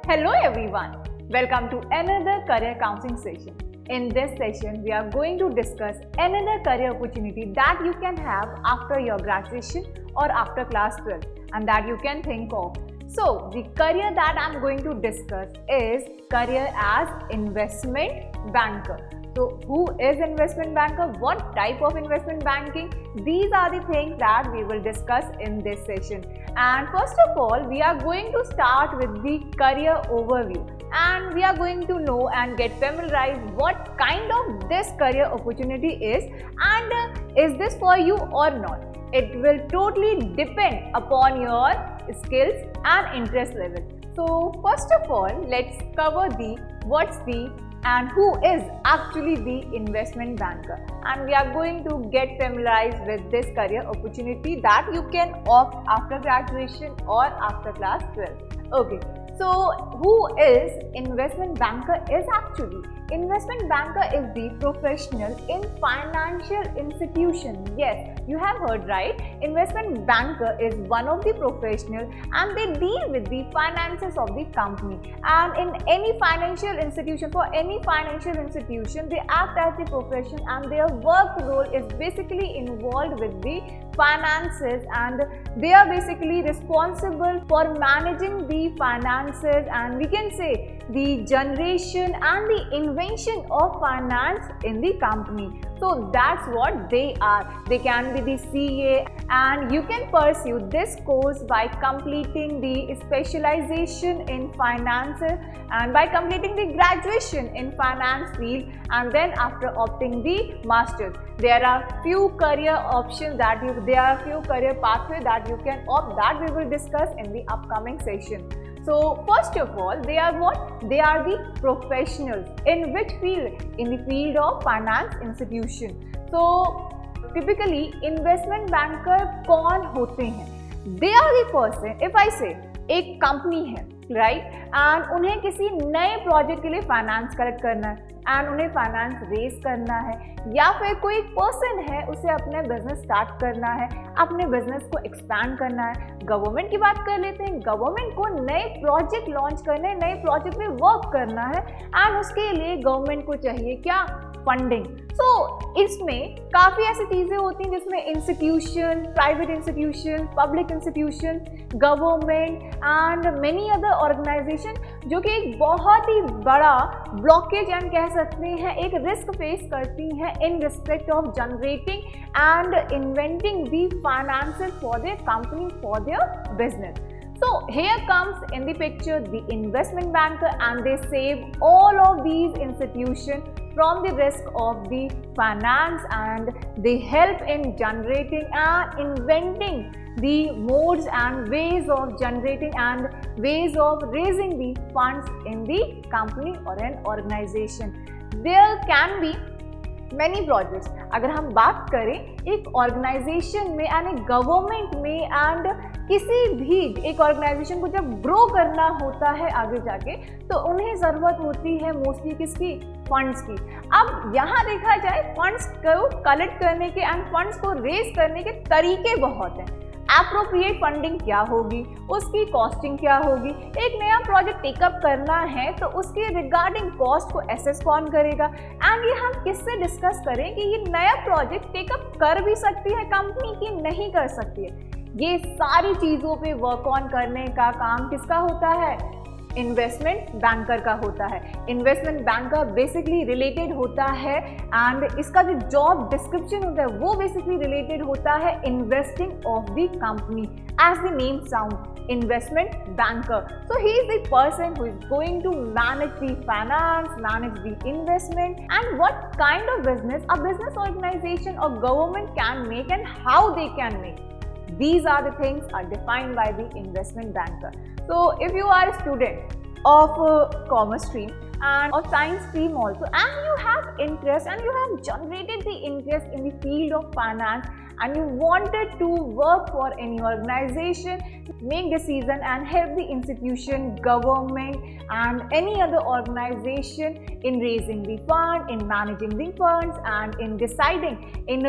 Hello everyone, welcome to another career counseling session. In this session, we are going to discuss another career opportunity that you can have after your graduation or after class 12 and that you can think of. So, the career that I am going to discuss is career as investment banker. So, who is investment banker? What type of investment banking? These are the things that we will discuss in this session. And first of all, we are going to start with the career overview. And we are going to know and get familiarized what kind of this career opportunity is and is this for you or not. It will totally depend upon your skills and interest level. So first of all, let's cover the what's the and who is actually the investment banker, and we are going to get familiarized with this career opportunity that you can opt after graduation or after class 12. Okay, so who is investment banker is actually investment banker is the professional in financial institution. Yes, you have heard right. Investment banker is one of the professional and they deal with the finances of the company, and in any financial institution, for any financial institution, they act as the profession and their work role is basically involved with the finances, and they are basically responsible for managing the finances, and we can say the generation and the invention of finance in the company. So that's what they are. They can be the CA, and you can pursue this course by completing the specialization in finances and by completing the graduation in finance field, and then after opting the masters. There are few career options that there are few career pathways that you can opt, that we will discuss in the upcoming session. So first of all, they are what? They are the professionals. In which field? In the field of finance institution. So typically investment banker कौन होते हैं? They are the person. If I say एक company है, right, and उन्हें किसी नए project के लिए फाइनेंस कलेक्ट करना है एंड उन्हें फाइनेंस रेज करना है, या फिर कोई पर्सन है उसे अपने बिजनेस स्टार्ट करना है, अपने बिजनेस को एक्सपैंड करना है. गवर्नमेंट की बात कर लेते हैं. गवर्नमेंट को नए प्रोजेक्ट लॉन्च करने, नए प्रोजेक्ट में वर्क करना है एंड उसके लिए गवर्नमेंट को चाहिए क्या? फंडिंग. सो इसमें काफ़ी ऐसी चीज़ें होती हैं जिसमें institution, private institution, public institution, government and many other organisation जो कि एक बहुत ही बड़ा ब्लॉकेज एंड कह सकते हैं एक रिस्क फेस करती हैं in respect of generating and inventing the finances for their company, for their business. So here comes in the picture the investment banker, and they save all of these institutions from the risk of the finance, and they help in generating and inventing the modes and ways of generating and ways of raising the funds in the company or an organization. There can be many projects. अगर हम बात करें एक organisation में and एक government में and किसी भी एक ऑर्गेनाइजेशन को जब ग्रो करना होता है आगे जाके, तो उन्हें ज़रूरत होती है मोस्टली किसकी? फंड्स की. अब यहाँ देखा जाए फंड्स को कलेक्ट करने के एंड फंड्स को रेज करने के तरीके बहुत हैं. एप्रोप्रिएट फंडिंग क्या होगी, उसकी कॉस्टिंग क्या होगी, एक नया प्रोजेक्ट टेकअप करना है तो उसके रिगार्डिंग कॉस्ट को एसेस कौन करेगा, एंड ये हम किससे डिस्कस करें कि ये नया प्रोजेक्ट टेकअप कर भी सकती है कंपनी की नहीं कर सकती है. ये सारी चीज़ों पे वर्क ऑन करने का काम किसका होता है? इन्वेस्टमेंट बैंकर का होता है. इन्वेस्टमेंट बैंकर बेसिकली रिलेटेड होता है एंड इसका जो जॉब डिस्क्रिप्शन होता है वो बेसिकली रिलेटेड होता है investing of the company, as the name sound, investment banker. So he is the person who is going to manage the finance, manage the investment and what kind of business a business organisation और government can make and how they can make. These are the things are defined by the investment banker. So if you are a student of commerce stream and of science stream also, and you have interest and you have generated the interest in the field of finance and you wanted to work for any organization, make decision and help the institution, government and any other organization in raising the fund, in managing the funds and in deciding, in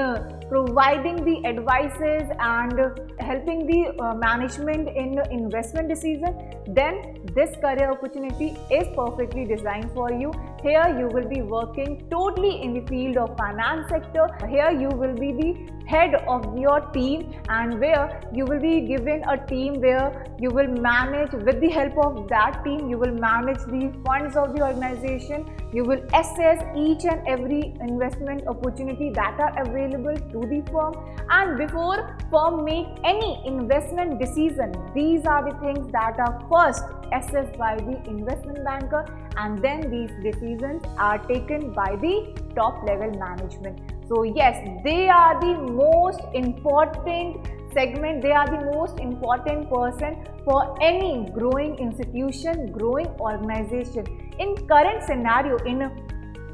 providing the advices and helping the management in investment decision, then this career opportunity is perfectly designed for you. Here you will be working totally in the field of finance sector. Here you will be the head of your team, and where you will be given a team where you will manage, with the help of that team, you will manage the funds of the organization. You will assess each and every investment opportunity that are available to the firm, and before firm make any investment decision, these are the things that are first assessed by the investment banker, and then these decisions are taken by the top level management. So yes, they are the most important segment, they are the most important person for any growing institution, growing organization. In current scenario, in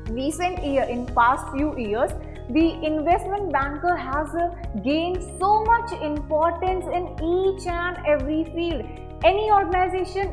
recent year, in past few years, the investment banker has gained so much importance in each and every field. Any organization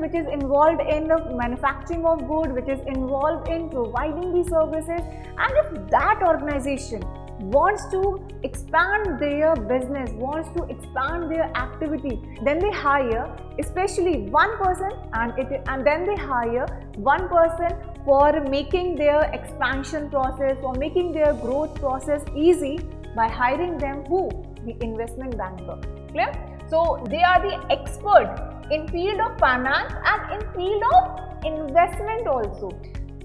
which is involved in the manufacturing of goods, which is involved in providing the services, and if that organization wants to expand their business, wants to expand their activity, then they hire especially one person, and then they hire one person for making their expansion process, for making their growth process easy, by hiring them who? The investment banker. Clear? So they are the expert in field of finance and in field of investment also.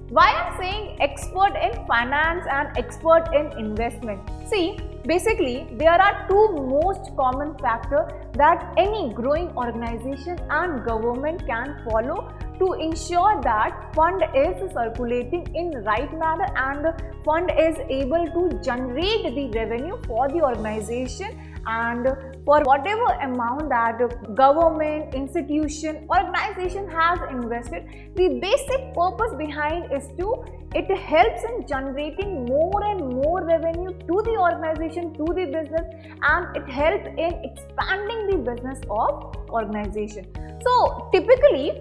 Why I'm saying expert in finance and expert in investment? See, basically there are two most common factors that any growing organization and government can follow to ensure that fund is circulating in right manner and fund is able to generate the revenue for the organization, and for whatever amount that government, institution, organization has invested, the basic purpose behind is to, it helps in generating more and more revenue to the organization, to the business, and it helps in expanding the business of organization. So typically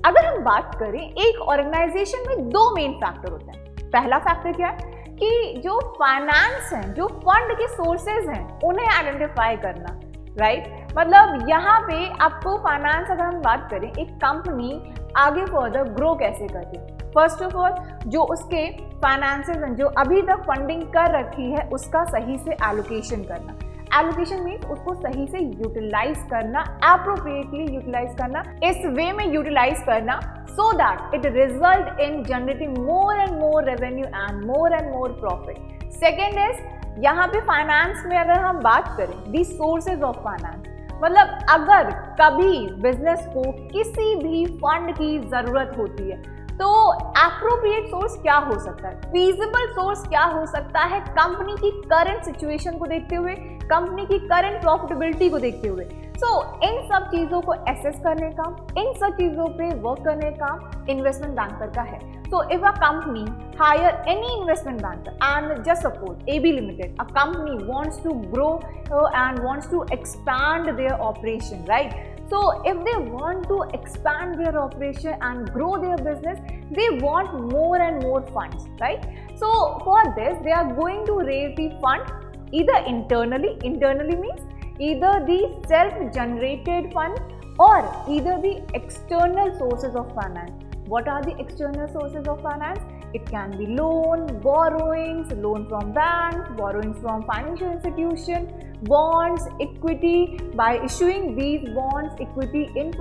अगर हम बात करें, एक organisation में दो main factor होते हैं. पहला फैक्टर क्या है कि जो फाइनेंस हैं, जो फंड के सोर्सेज हैं, उन्हें आइडेंटिफाई करना, राइट. मतलब यहाँ पे आपको फाइनेंस, अगर हम बात करें, एक कंपनी आगे फर्दर ग्रो कैसे करती है, फर्स्ट ऑफ ऑल जो उसके फाइनेंसेस हैं, जो अभी तक फंडिंग कर रखी है, उसका सही से एलोकेशन करना. एलोकेशन मीन्स उसको सही से यूटिलाइज करना, एप्रोप्रिएटली यूटिलाइज करना, इस वे में यूटिलाइज करना so that it result in generating more and more revenue and more profit. Second is, यहाँ पे फाइनेंस में अगर हम बात करें, the sources of finance, मतलब अगर कभी बिजनेस को किसी भी फंड की जरूरत होती है तो एप्रोप्रिएट सोर्स क्या हो सकता है, फीजिबल सोर्स क्या हो सकता है, कंपनी की करंट सिचुएशन को देखते हुए, कंपनी की करंट प्रॉफिटेबिलिटी को देखते हुए. सो इन सब चीज़ों को एसेस करने का, इन सब चीज़ों पे वर्क करने का इन्वेस्टमेंट बैंकर का है. So if a company hire any investment banker, and just suppose AB Limited, a company wants to grow and wants to expand their operation, right? So if they want to expand their operation and grow their business, they want more and more funds, right? So for this, they are going to raise the fund either internally means either the self-generated fund or either the external sources of finance. What are the external sources of finance? It can be loan, borrowings, loan from banks, borrowings from financial institution, bonds, equity, by issuing these bonds, equity in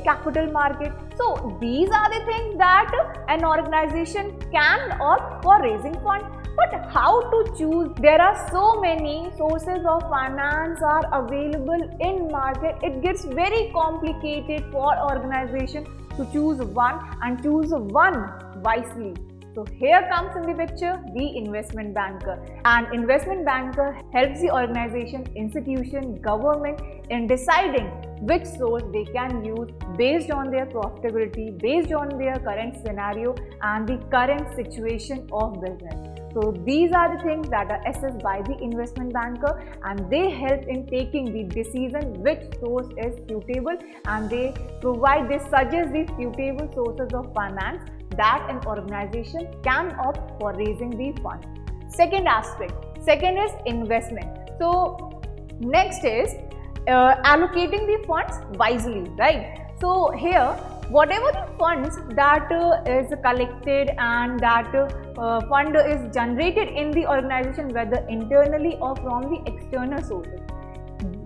capital market. So these are the things that an organization can opt for raising fund. But how to choose? There are so many sources of finance are available in market. It gets very complicated for organization to choose one and choose one wisely. So here comes in the picture the investment banker. And investment banker helps the organization, institution, government in deciding which source they can use based on their profitability, based on their current scenario and the current situation of business. So these are the things that are assessed by the investment banker, and they help in taking the decision which source is suitable, and they suggest the suitable sources of finance that an organization can opt for raising the fund. Second is investment. So next is allocating the funds wisely, right? So here, whatever the funds that is collected and that fund is generated in the organization, whether internally or from the external sources,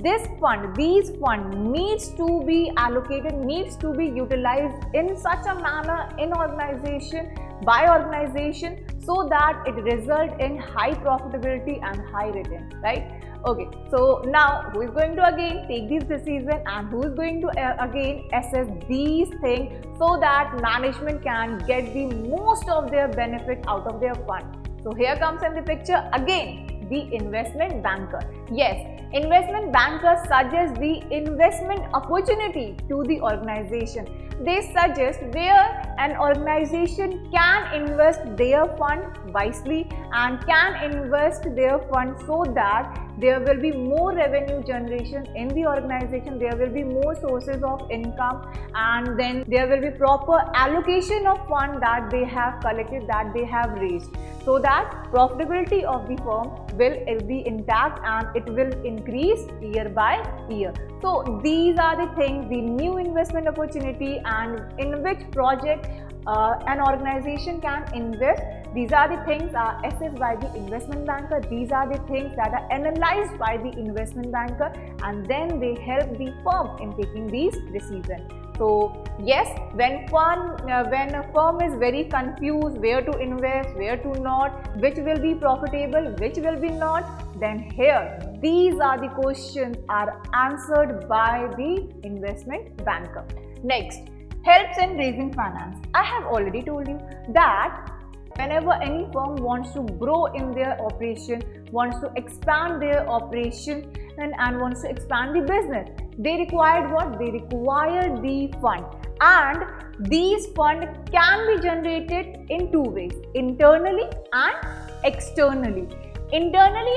these fund needs to be allocated, needs to be utilized in such a manner in organization, by organization, so that it result in high profitability and high return, right? Okay, so now who is going to again take this decision, and who is going to again assess these things so that management can get the most of their benefit out of their fund? So here comes in the picture again the investment banker. Yes, investment banker suggests the investment opportunity to the organization. They suggest where an organization can invest their fund wisely and can invest their fund so that there will be more revenue generation in the organization, there will be more sources of income, and then there will be proper allocation of fund that they have collected, that they have raised, so that profitability of the firm will be intact and it will increase year by year. So these are the things, the new investment opportunity and in which project an organization can invest. These are the things are assessed by the investment banker. These are the things that are analyzed by the investment banker, and then they help the firm in taking these decisions. So yes, when a firm is very confused where to invest, where to not, which will be profitable, which will be not, then here these are the questions are answered by the investment banker. Next, helps in raising finance. I have already told you that whenever any firm wants to grow in their operation, wants to expand their operation and wants to expand the business, they required what? They require the fund, and these funds can be generated in two ways: internally and externally. Internally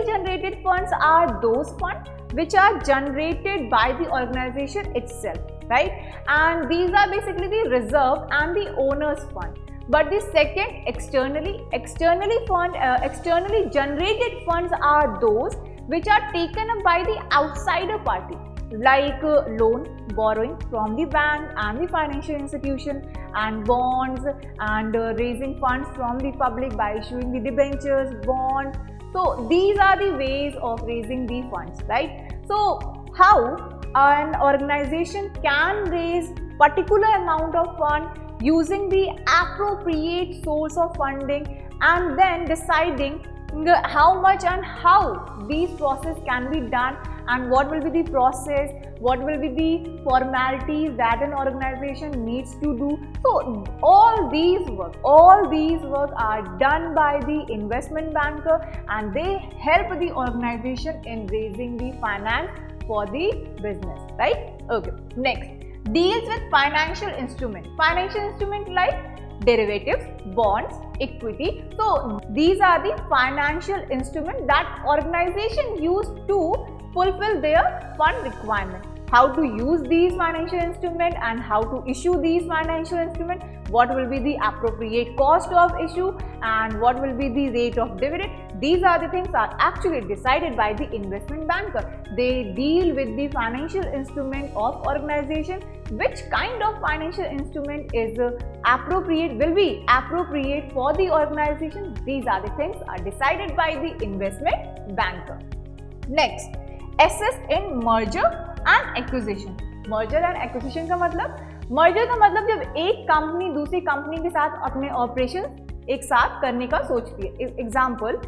generated funds are those funds which are generated by the organization itself, right? And these are basically the reserve and the owner's fund. But the second, externally generated funds are those which are taken up by the outsider party, like loan, borrowing from the bank and the financial institution, and bonds, and raising funds from the public by issuing the debentures, bonds. So these are the ways of raising the funds, right? So how an organization can raise particular amount of fund using the appropriate source of funding, and then deciding how much and how these process can be done, and what will be the process, what will be the formalities that an organization needs to do. So all these work are done by the investment banker, and they help the organization in raising the finance for the business, right? Okay, next, deals with financial instrument like derivatives, bonds, equity. So these are the financial instruments that organization use to fulfill their fund requirement. How to use these financial instruments and how to issue these financial instruments, what will be the appropriate cost of issue, and what will be the rate of dividend. These are the things are actually decided by the investment banker. They deal with the financial instrument of organization. Which kind of financial instrument is will be appropriate for the organization. These are the things are decided by the investment banker. Next, assess in merger and acquisition. Merger and acquisition का मतलब जब एक company दूसरी company के साथ अपने operation एक साथ करने का सोचती है. एग्जांपल,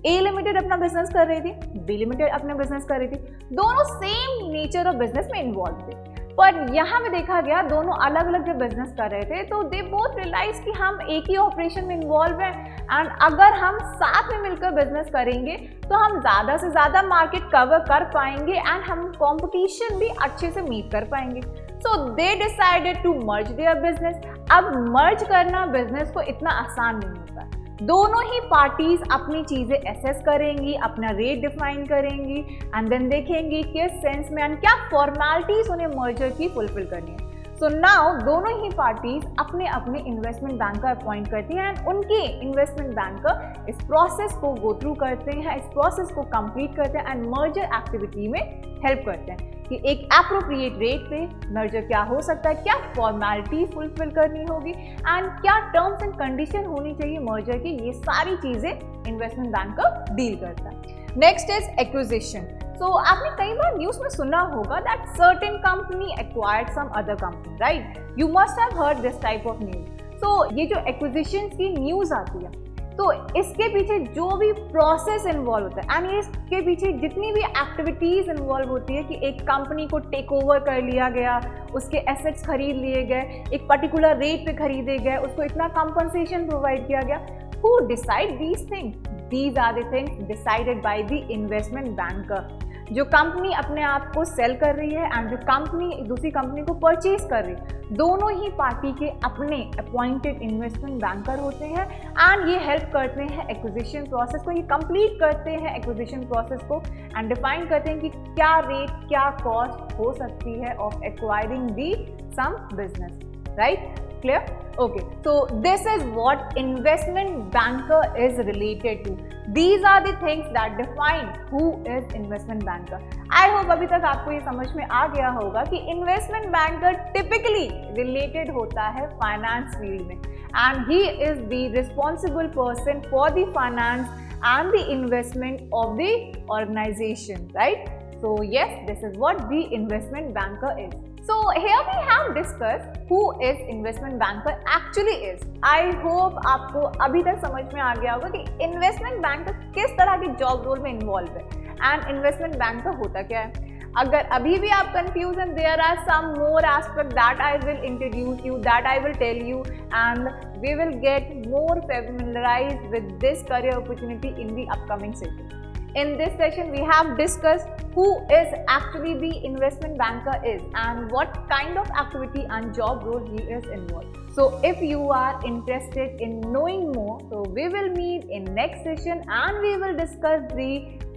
ए लिमिटेड अपना बिजनेस कर रही थी, बी लिमिटेड अपना बिजनेस कर रही थी, दोनों सेम नेचर ऑफ बिजनेस में इन्वॉल्व थे, पर यहाँ पे देखा गया दोनों अलग अलग जब बिजनेस कर रहे थे तो दे बोथ रियलाइज कि हम एक ही ऑपरेशन में इन्वॉल्व हैं, एंड अगर हम साथ में मिलकर बिजनेस करेंगे तो हम ज़्यादा से ज़्यादा मार्केट कवर कर पाएंगे एंड हम कंपटीशन भी अच्छे से मीट कर पाएंगे. So they decided to merge their business. अब मर्ज करना बिजनेस को इतना आसान नहीं होता. दोनों ही पार्टीज अपनी चीजें एसेस करेंगी, अपना रेट डिफाइन करेंगी एंड देन देखेंगी किस सेंस में एंड क्या फॉर्मेलिटीज उन्हें मर्जर की फुलफिल करनी है। सो नाउ दोनों ही पार्टीज अपने अपने इन्वेस्टमेंट बैंकर अपॉइंट करती हैं एंड उनके इन्वेस्टमेंट बैंकर इस प्रोसेस को गो थ्रू करते हैं, इस प्रोसेस को कंप्लीट करते हैं एंड मर्जर एक्टिविटी में हेल्प करते हैं कि एक एप्रोप्रिएट रेट पे मर्जर क्या हो सकता है, क्या फॉर्मेलिटी फुलफिल करनी होगी एंड क्या टर्म्स एंड कंडीशन होनी चाहिए मर्जर की, ये सारी चीजें इन्वेस्टमेंट बैंकर डील करता है। Next is acquisition. सो आपने कई बार न्यूज में सुना होगा that certain company acquired some other company, right? You must have heard this type of news. So ये जो एक्विजिशन की न्यूज आती है तो इसके पीछे जो भी प्रोसेस इन्वॉल्व होता है एंड इसके पीछे जितनी भी एक्टिविटीज इन्वॉल्व होती है कि एक कंपनी को टेक ओवर कर लिया गया, उसके एसेट्स खरीद लिए गए, एक पर्टिकुलर रेट पे खरीदे गए, उसको इतना कंपनसेशन प्रोवाइड किया गया, who decide these things? These are the things decided by the investment banker. जो कंपनी अपने आप को सेल कर रही है एंड जो कंपनी दूसरी कंपनी को परचेज कर रही है, दोनों ही पार्टी के अपने अपॉइंटेड इन्वेस्टमेंट बैंकर होते हैं एंड ये हेल्प करते हैं एक्विजिशन प्रोसेस को, ये कंप्लीट करते हैं एक्विजिशन प्रोसेस को एंड डिफाइन करते हैं कि क्या रेट, क्या कॉस्ट हो सकती है of acquiring the some business, right? Clear? Okay, so this is what investment banker is related to. These are the things that define who is investment banker. I hope अभी तक आपको ये समझ में आ गया होगा कि investment banker typically related होता है finance field में and he is the responsible person for the finance and the investment of the organization, right? So yes, this is what the investment banker is. So here we have discussed who is investment banker actually is. I hope आपको अभी तक समझ में आ गया होगा कि investment banker किस तरह के जॉब रोल में इन्वॉल्व है and investment banker होता क्या है। अगर अभी भी आप कंफ्यूज हैं, there are some more aspects that I will introduce you, that I will tell you and we will get more familiarized with this career opportunity in the upcoming session. In this session, we have discussed who is actually the investment banker is and what kind of activity and job role he is involved. So if you are interested in knowing more, so we will meet in next session and we will discuss the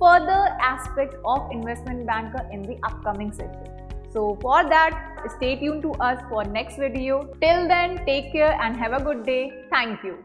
further aspect of investment banker in the upcoming session. So for that, stay tuned to us for next video. Till then, take care and have a good day. Thank you.